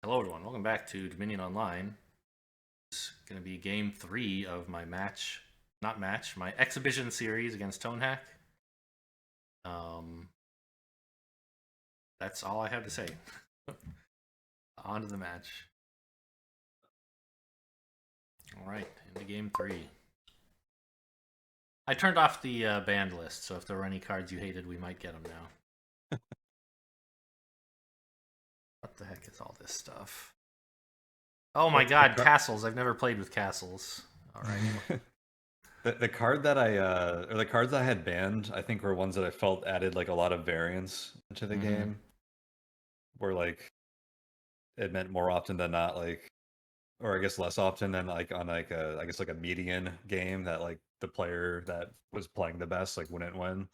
Hello, everyone. Welcome back to Dominion Online. It's going to be game 3 of my my exhibition series against tonehack. Um, that's all I have to say. On to the match. All right, into game 3. I turned off the banned list, so if there were any cards you hated, we might get them now. What the heck is all this stuff? Oh my god, castles. I've never played with castles. All right. The card that or the cards I had banned, I think were ones that I felt added like a lot of variance to the Mm-hmm. game. Where like it meant more often than not, or I guess less often than like on like a I guess like a median game that like the player that was playing the best like wouldn't win.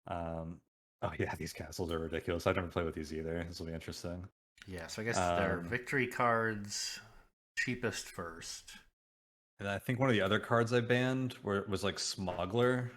Um, oh yeah, these castles are ridiculous. I never play with these either. This will be interesting. Yeah, so I guess they're Um, victory cards, cheapest first. and I think one of the other cards I banned was like Smuggler,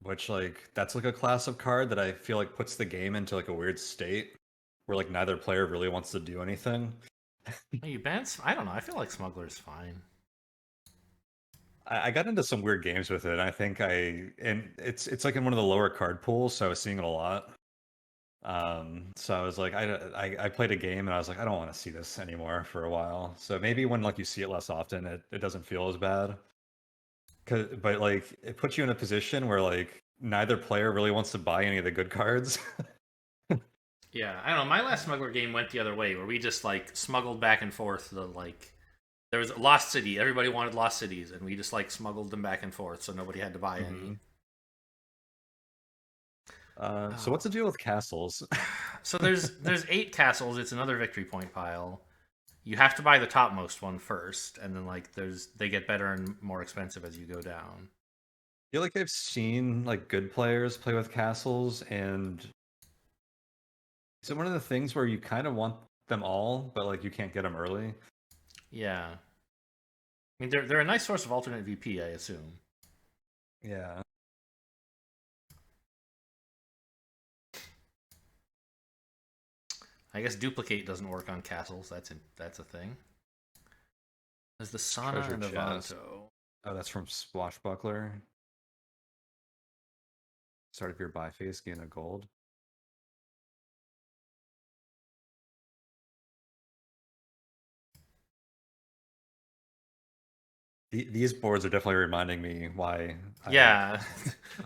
which like that's like a class of card that I feel like puts the game into like a weird state where like neither player really wants to do anything. Oh, you banned? I don't know. I feel like Smuggler's fine. I got into some weird games with it. And it's like in one of the lower card pools, so I was seeing it a lot. So I was like, I played a game and I was like, I don't want to see this anymore for a while. So maybe when like you see it less often, it doesn't feel as bad. But like it puts you in a position where like neither player really wants to buy any of the good cards. Yeah, I don't know. My last Smuggler game went the other way, where we just like smuggled back and forth. There was Lost City. Everybody wanted Lost Cities, and we just like smuggled them back and forth, so nobody had to buy any. Mhm. So Oh. what's the deal with castles? So there's 8 castles. It's another victory point pile. You have to buy the topmost one first, and then like they get better and more expensive as you go down. Feel like I've seen like good players play with castles, and is it one of the things where you kind of want them all, but like you can't get them early? Yeah, I mean they're a nice source of alternate VP, I assume. Yeah. I guess duplicate doesn't work on castles. That's a thing. There's the Sana Treasure and chest. Avanto. Oh, that's from Swashbuckler. Start of your buy phase, gain a gold. These boards are definitely reminding me why I Yeah,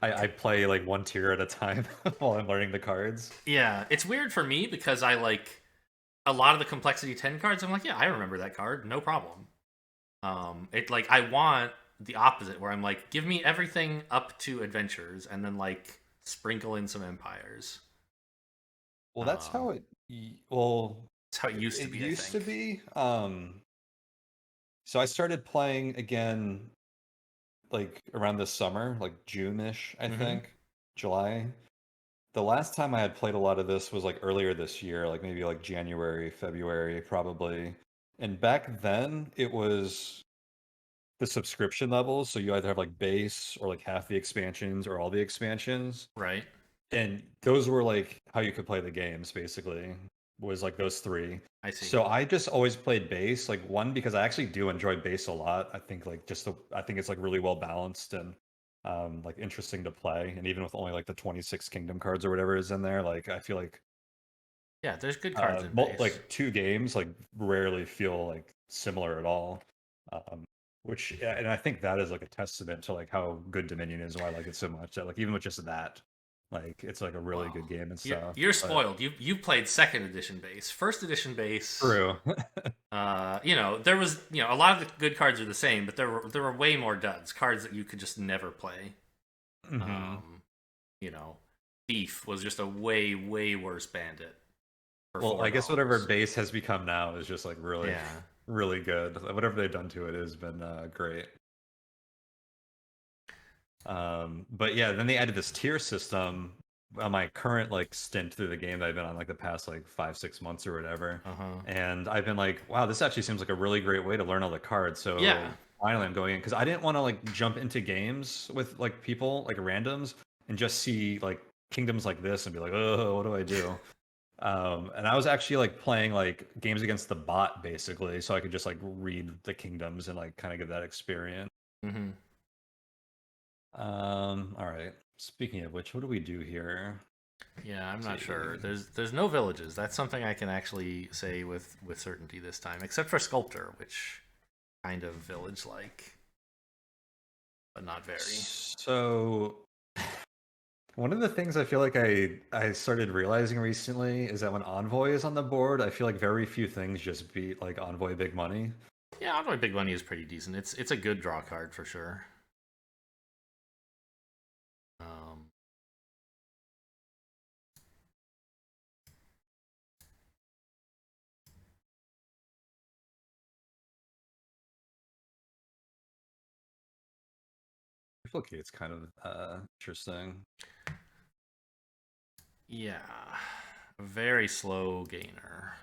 I play like one tier at a time while I'm learning the cards. yeah. It's weird for me because I like a lot of the complexity 10 cards. I'm like, yeah, I remember that card, no problem. It like I want the opposite where I'm like, give me everything up to adventures and then like sprinkle in some empires. Well, that's how Um, well, it's how it used to it be, I used to think. be. So I started playing again like around this summer, like June-ish, I Mm-hmm. think, July. The last time I had played a lot of this was like earlier this year, like maybe like January, February, probably. And back then it was the subscription levels, so you either have like base or like half the expansions or all the expansions. Right. And those were like how you could play the games basically, was like those three. I see. So I just always played base, like one because I actually do enjoy base a lot. I think it's like really well balanced and like interesting to play. And even with only like the 26 kingdom cards or whatever is in there, like I feel like Yeah, there's good cards in base. like two games like rarely feel like similar at all. Um, which yeah, and I think that is like a testament to like how good Dominion is and why I like it so much. That like even with just that, like it's like a really Well, good game and you're stuff. you're But spoiled. You played second edition base. First edition base. true. There was a lot of the good cards are the same, but there were way more duds. Cards that you could just never play. Hmm. Um, you know, Thief was just a way worse bandit for Well, four I guess whatever dollars. base has become now is just like really, Yeah, really good. Whatever they've done to it has been great. But yeah, then they added this tier system on my current like stint through the game that I've been on like the past like 5, 6 months or whatever. uh huh. And I've been like, wow, this actually seems like a really great way to learn all the cards. Yeah, So finally I'm going in because I didn't want to like jump into games with like people, like randoms, and just see like kingdoms like this and be like, oh, what do I do? And I was actually like playing like games against the bot basically, so I could just like read the kingdoms and like kind of get that experience. Mm-hmm. All right. Speaking of which, what do we do here? Yeah, I'm Let's not see. sure. There's no villages. That's something I can actually say with certainty this time, except for Sculptor, which kind of village like, but not very. So one of the things I feel like I started realizing recently is that when Envoy is on the board, I feel like very few things just beat like Envoy Big Money. Yeah, Envoy Big Money is pretty decent. It's a good draw card for sure. Um, I feel like it's kind of interesting. yeah, very slow gainer.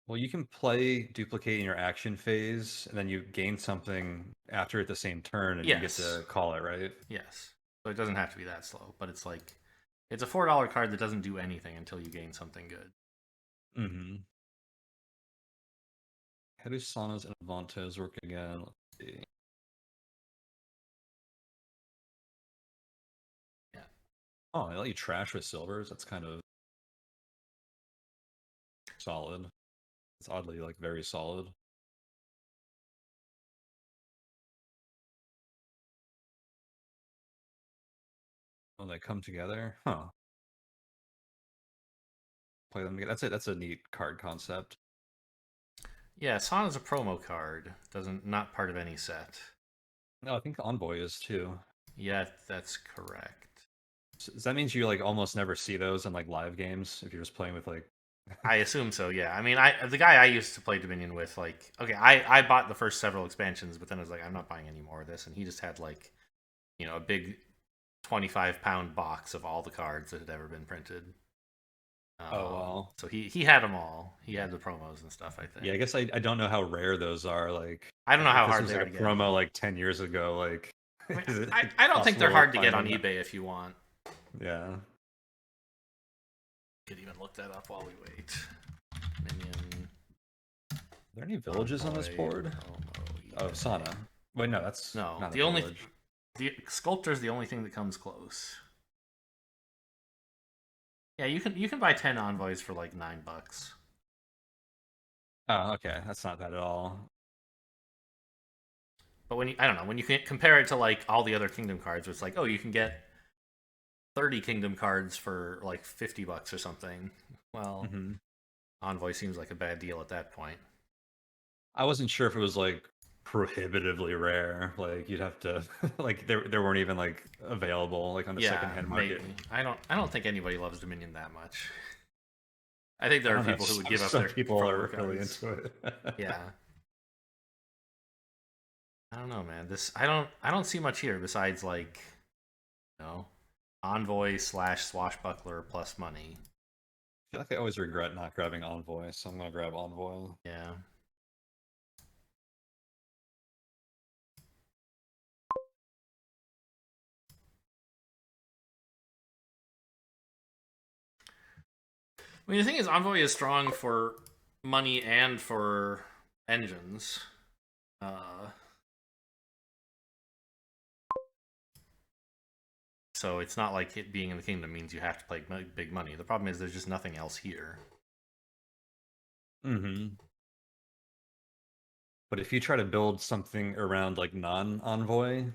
Well, you can play duplicate in your action phase, and then you gain something after at the same turn, and you get Yes, to call it, right? yes. So it doesn't have to be that slow, but it's like it's a $4 card that doesn't do anything until you gain something good. Mm-hmm. How do Sanas and Avantes work again? Let's see. Yeah. Oh, they let you trash with silvers. That's kind of solid. It's oddly like very solid. When they come together, huh? Play them together. That's it. That's a neat card concept. Yeah, Sana's a promo card. Doesn't not part of any set. No, I think Envoy is too. Yeah, that's correct. So that means you like almost never see those in like live games if you're just playing with like. I assume so. Yeah. I mean, I the guy I used to play Dominion with, like, okay, I bought the first several expansions, but then I was like, I'm not buying any more of this, and he just had like, a big 25-pound box of all the cards that had ever been printed. Oh wow. So he had them all. He had the promos and stuff. I Yeah, I think. guess I don't know how rare those are. Like, I don't know if how this hard was they like are a to get. promo like 10 years ago, like, I mean, is it I don't think they're possible to hard to get find on them? eBay if you want. Yeah. Could even look that up while we wait. Minion Are there any villages on this Envoy board? promo Oh, eBay. Sana. Wait, no, that's No, not a village. the Sculptor's the only thing that comes close. Yeah, you can buy 10 envoys for like $9. Oh, okay. That's not bad at all. But I don't know, when you can compare it to like all the other kingdom cards, it's like, oh, you can get 30 kingdom cards for like $50 or something. Well, Hmm. envoy seems like a bad deal at that point. I wasn't sure if it was like prohibitively rare. Like you'd have to like there weren't even like available like on the Yeah, secondhand maybe. market. I don't think anybody loves Dominion that much. I think I there are don't know. people who would give up Some their people promo are really cards. into it. Yeah. I don't know, man. I don't see much here besides like, you know, envoy slash swashbuckler plus money. I feel like I always regret not grabbing Envoy, so I'm gonna grab Envoy. Yeah. I mean, the thing is, envoy is strong for money and for engines. Uh, so it's not like it being in the kingdom means you have to play big money. The problem is there's just nothing else here. Hmm. But if you try to build something around like non-Envoy,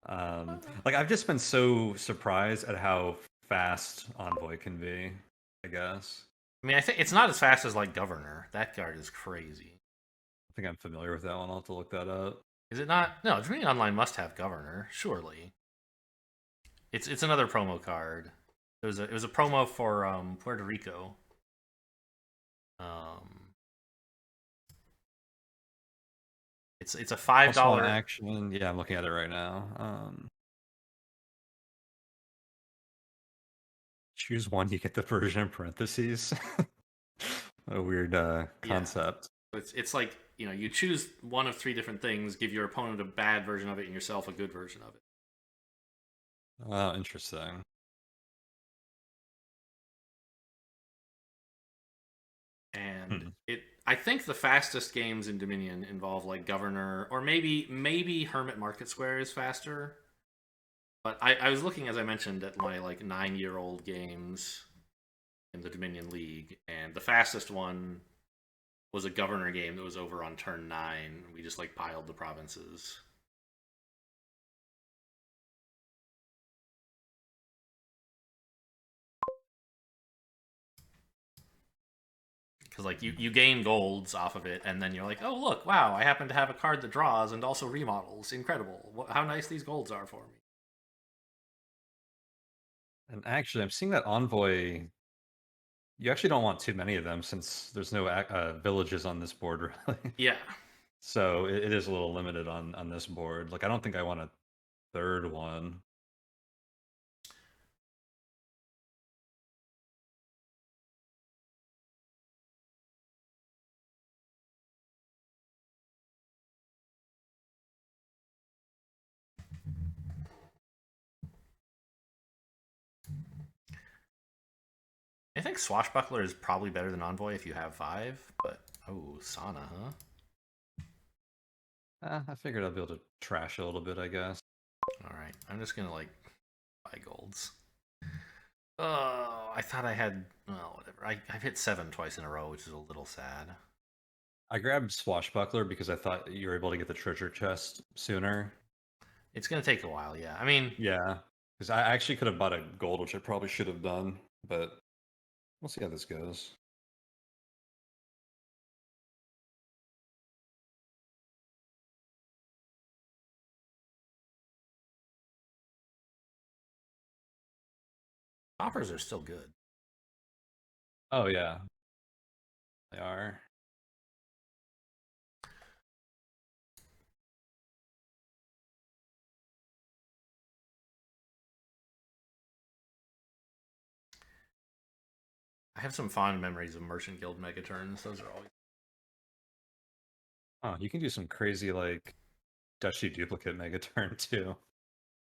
like I've just been so surprised at how fast Envoy can be, I guess. I mean, I think it's not as fast as like governor. That card is crazy. I think I'm familiar with that one. I'll have to look that up. Is it not? No, Dominion Online must have governor, surely. It's another promo card. It was a promo for Puerto Rico. Um, it's a five Also on dollar. action, yeah, I'm looking at it right now. Choose one, you get the version in parentheses. A weird Yeah, concept. it's like you choose one of three different things, give your opponent a bad version of it and yourself a good version of it. Oh, interesting. and Hmm. I think the fastest games in Dominion involve like Governor, or maybe Hermit Market Square is faster. But I was looking, as I mentioned, at my like 9-year-old games in the Dominion League, and the fastest one was a Governor game that was over on turn 9. We just like piled the provinces. Because like you gain golds off of it, and then you're like, oh look, wow, I happen to have a card that draws and also remodels. Incredible! How nice these golds are for me. And actually, I'm seeing that Envoy. You actually don't want too many of them since there's no villages on this board, really. Yeah, So it is a little limited on this board. Like, I don't think I want a third one. I think Swashbuckler is probably better than Envoy if you have 5. But oh, Sana, huh? I figured I'd be able to trash a little bit, I guess. All right, I'm just gonna like buy golds. Oh, I thought I had. Well, whatever. I've hit 7 twice in a row, which is a little sad. I grabbed Swashbuckler because I thought you were able to get the treasure chest sooner. It's gonna take a while. Yeah, I mean, Yeah, because I actually could have bought a gold, which I probably should have done, but we'll see how this goes. coppers are still good. Oh yeah, they are. I have some fond memories of Merchant Guild Megaturns. Those are always. Oh, you can do some crazy like Dusty duplicate mega turn too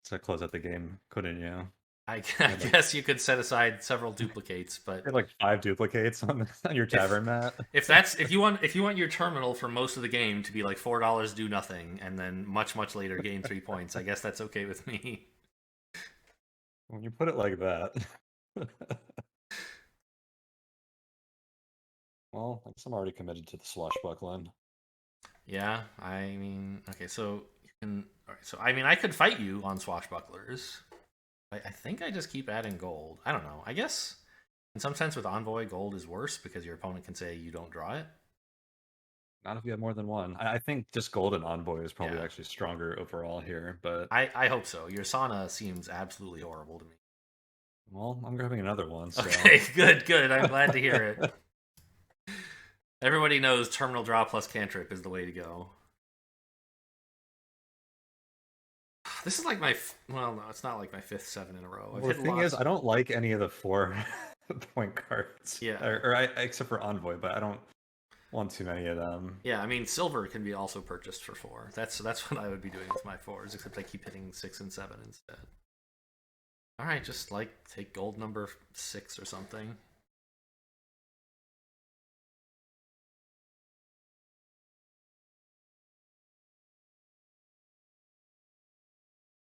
to close out the game, couldn't you? I You had like guess you could set aside several duplicates, you but had like 5 duplicates on your if tavern mat. if you want your terminal for most of the game to be like $4 do nothing, and then much later gain 3 points, I guess that's okay with me. When you put it like that. Well, I guess I'm already committed to the swashbuckling. Yeah, I mean, okay, so you can. All right, so I mean, I could fight you on swashbucklers. I think I just keep adding gold. I don't know. I guess in some sense with Envoy, gold is worse because your opponent can say you don't draw it. Not if you have more than one. I think just golden envoy is probably Yeah, actually stronger overall here, but I hope so. Your Sana seems absolutely horrible to me. well, I'm grabbing another one, so Okay, good. I'm glad to hear it. Everybody knows terminal draw plus cantrip is the way to go. This is like my well, no, it's not like my 5th 7 in a row. I've well, the hit thing is, lots. I don't like any of the 4 point cards, Yeah, except for envoy, but I don't want too many of them. yeah. I mean, silver can be also purchased for 4. That's what I would be doing with my 4s, except I keep hitting 6 and 7 instead. All right, just like take gold number 6 or something.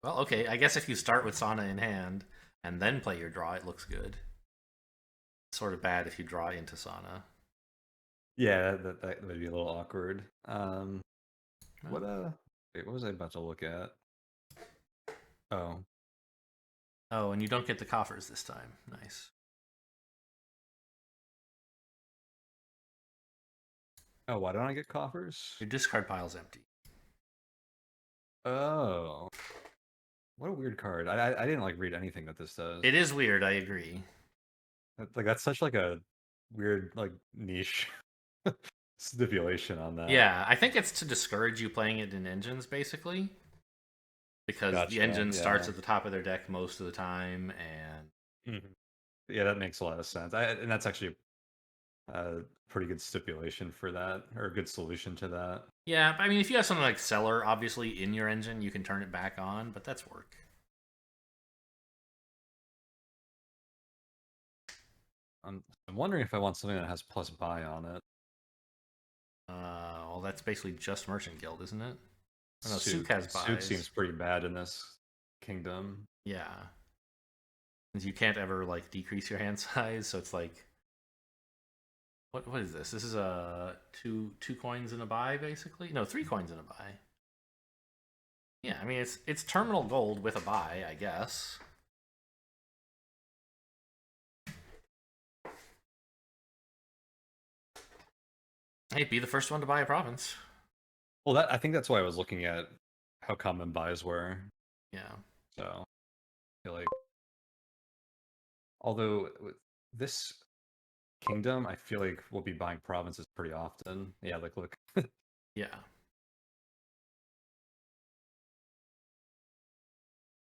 Well, okay. I guess if you start with Sana in hand and then play your draw, it looks good. It's sort of bad if you draw into Sana. Yeah, that would be a little awkward. Oh. What wait, what was I about to look at? Oh, Oh, and you don't get the coffers this time. Nice. oh, why don't I get coffers? Your discard pile's empty. Oh, what a weird card. I didn't like read anything that this does. It is weird. I agree. Like that's such like a weird like niche stipulation on that. Yeah, I think it's to discourage you playing it in engines, basically, because the Gotcha. engine starts Yeah. at the top of their deck most of the time, and Mhm. Yeah, that makes a lot of sense. And that's actually a pretty good stipulation for that, or a good solution to that. yeah. I mean, if you have something like Cellar, obviously in your engine, you can turn it back on, but that's work. I'm wondering if I want something that has plus buy on it. Well, that's basically just Merchant Guild, isn't it? Oh, no, Souk Souk. has Souk buys. seems pretty bad in this kingdom. Yeah, because you can't ever like decrease your hand size, so it's like, what is this? This is a two coins in a buy, basically. No, 3 coins in a buy. Yeah, I mean it's terminal gold with a buy, I guess. Hey, be the first one to buy a province. Well, that I think that's why I was looking at how common buys were. Yeah. So I feel like, although with this kingdom, I feel like we'll be buying provinces pretty often. Yeah, like look. Yeah.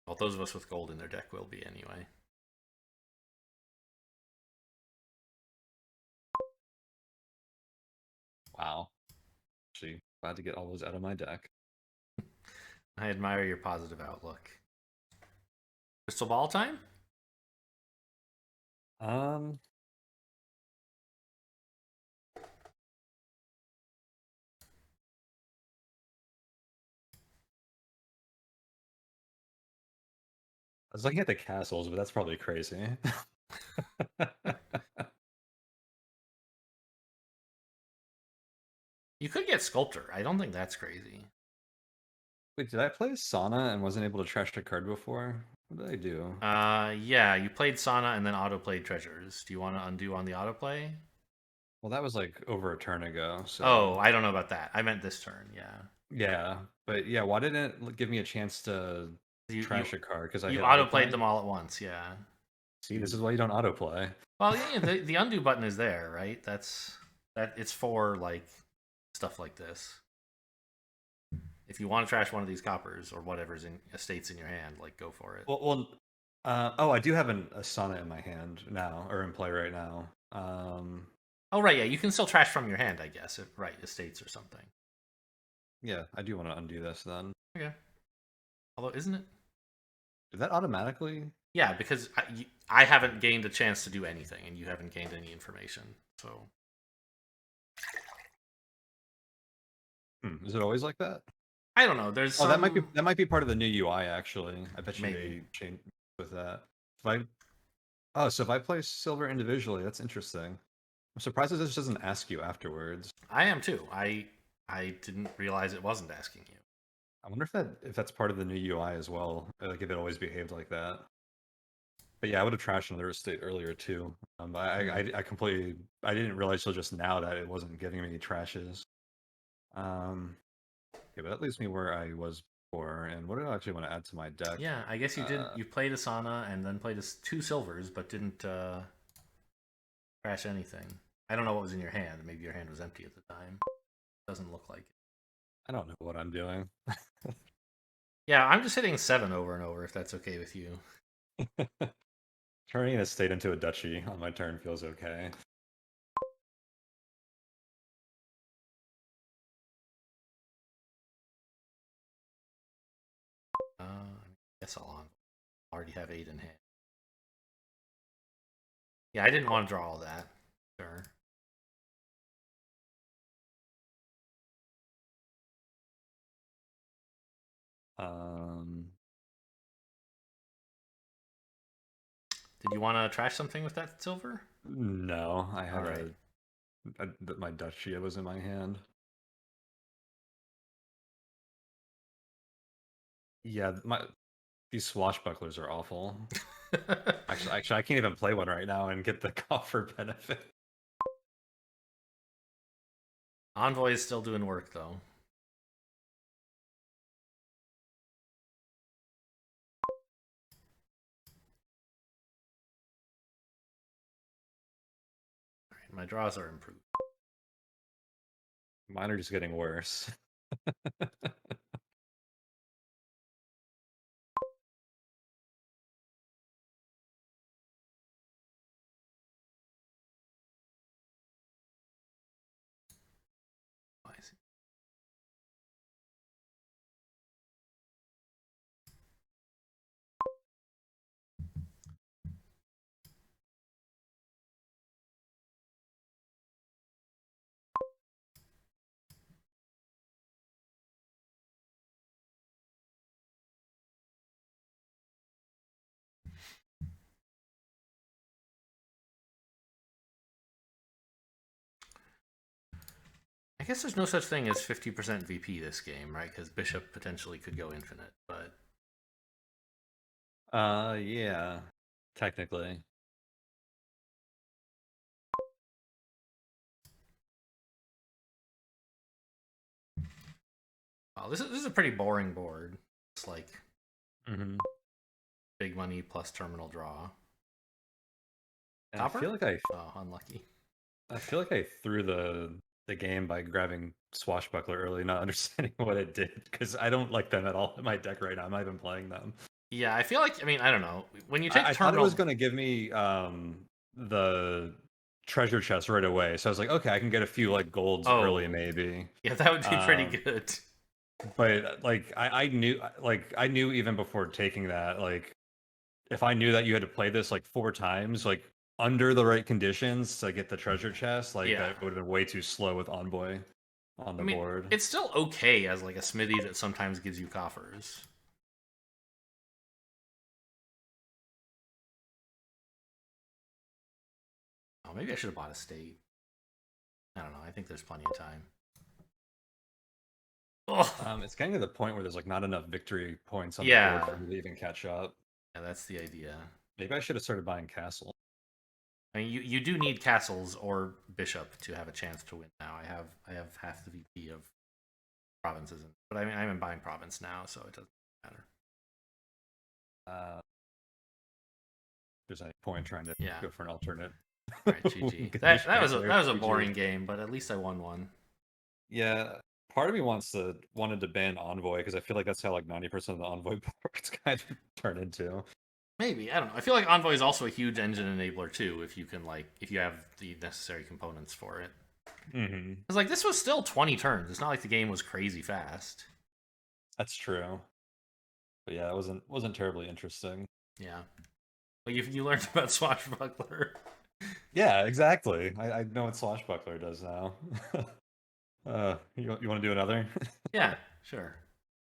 Well, those of us with gold in their deck will be anyway. Wow. Actually, glad to get all those out of my deck. I admire your positive outlook. Crystal ball time? Um, I was looking at the castles, but that's probably crazy. You could get Sculptor. I don't think that's crazy. Wait, did I play Sauna and wasn't able to trash a card before? What did I do? Yeah, you played Sana and then auto played Treasures. Do you want to undo on the autoplay? Well, that was like over a turn ago, so Oh, I don't know about that. I meant this turn. Yeah, yeah. But yeah, why didn't it give me a chance to you trash a card? Because I you hit auto played autoplay? them all at once. Yeah. See, this is why you don't autoplay. Well, yeah, the undo button is there, right? That it's for like stuff like this. If you want to trash one of these coppers or whatever's in estates in your hand, like go for it. Oh, I do have a Sauna in my hand now, or in play right now. Oh right, yeah, you can still trash from your hand, I guess. If, right, estates or something. Yeah, I do want to undo this then. Okay. Although, isn't it? Did that automatically? Yeah, because I haven't gained a chance to do anything, and you haven't gained any information. So Is it always like that? I don't know. There's Oh, some that might be part of the new UI actually. I bet you maybe. they changed with that. If I Oh, so if I play silver individually, that's interesting. I'm surprised that this doesn't ask you afterwards. I am too. I didn't realize it wasn't asking you. I wonder if that's part of the new UI as well. Like if it always behaved like that. But yeah, I would have trashed another estate earlier too. I completely I didn't realize till just now that it wasn't giving me trashes. Okay, but that leaves me where I was before. And what did I actually want to add to my deck? Yeah, I guess you did. You played Asana and then played 2 silvers, but didn't crash anything. I don't know what was in your hand. Maybe your hand was empty at the time. Doesn't look like it. I don't know what I'm doing. Yeah, I'm just hitting 7 over and over if that's okay with you. Turning an estate into a duchy on my turn feels okay. I guess already have 8 in hand. Yeah, I didn't want to draw all that. Sure. Um, Did you want to trash something with that silver? no, I All had right. my duchy was in my hand. Yeah, these swashbucklers are awful. Actually, I can't even play one right now and get the coffer benefit. Envoy is still doing work though. All right, my draws are improved. Mine are just getting worse. I see. I guess there's no such thing as 50% VP this game, right? Because Bishop potentially could go infinite, but Yeah, technically. oh, this is a pretty boring board. It's like Hmm. big money plus terminal draw. And Copper? I Oh, unlucky. feel like I threw the game by grabbing Swashbuckler early, not understanding what it did because I don't like them at all in my deck right now. I'm not even playing them. Yeah, I feel like, I mean, I don't know. When you take I thought it was terminal. going to give me the treasure chest right away, so I was like, okay, I can get a few like golds early Oh, maybe. yeah, that would be pretty Um, good. but like I knew even before taking that, like if I knew that you had to play this like 4 times, like under the right conditions to get the treasure chest, like Yeah. that would have been way too slow with Envoy on I the mean, board. it's still okay as like a smithy that sometimes gives you coffers. Oh, maybe I should have bought a state. I don't know. I think there's plenty of time. Oh, It's getting to the point where there's like not enough victory points on the board yeah. for me to even catch up. Yeah, that's the idea. Maybe I should have started buying castle. I mean, you do need castles or bishop to have a chance to win. Now I have half the VP of provinces, but I mean I'm in buying province now, so it doesn't matter. Uh, there's any point trying to Yeah. go for an alternate All right, GG. That condition that right was a there. that was a GG. boring game, but at least I won one. Yeah, part of me wanted to ban Envoy because I feel like that's how like 90% of the Envoy boards kind of turn into. Maybe I don't know. I feel like Envoy is also a huge engine enabler too. If you can if you have the necessary components for it. Mm-hmm. Because like this was still 20 turns. It's not like the game was crazy fast. That's true. But yeah, it wasn't terribly interesting. Yeah. But you learned about Swashbuckler. Yeah, exactly. I know what Swashbuckler does now. You want to do another? Yeah, sure.